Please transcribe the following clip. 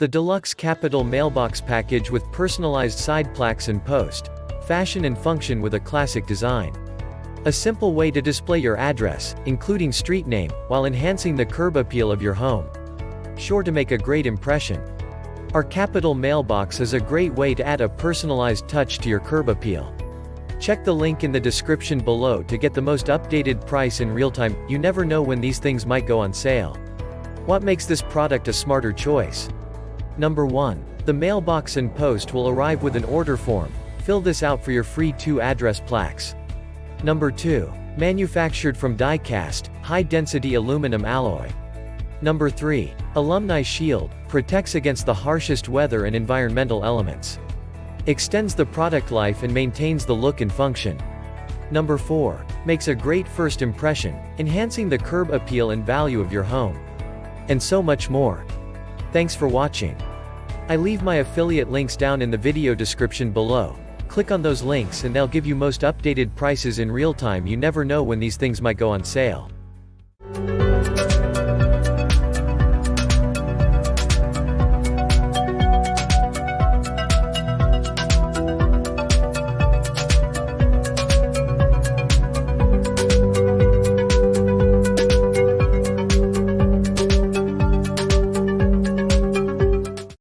The Deluxe Capitol Mailbox package with personalized side plaques and post, fashion and function with a classic design. A simple way to display your address, including street name, while enhancing the curb appeal of your home. Sure to make a great impression. Our Capitol Mailbox is a great way to add a personalized touch to your curb appeal. Check the link in the description below to get the most updated price in real time. You never know when these things might go on sale. What makes this product a smarter choice? Number 1. The mailbox and post will arrive with an order form. Fill this out for your free 2 address plaques. Number 2. Manufactured from die-cast, high-density aluminum alloy. Number 3. Alumi-shield, protects against the harshest weather and environmental elements. Extends the product life and maintains the look and function. Number 4. Makes a great first impression, enhancing the curb appeal and value of your home. And so much more. Thanks for watching. I leave my affiliate links down in the video description below. Click on those links and they'll give you most updated prices in real time. You never know when these things might go on sale.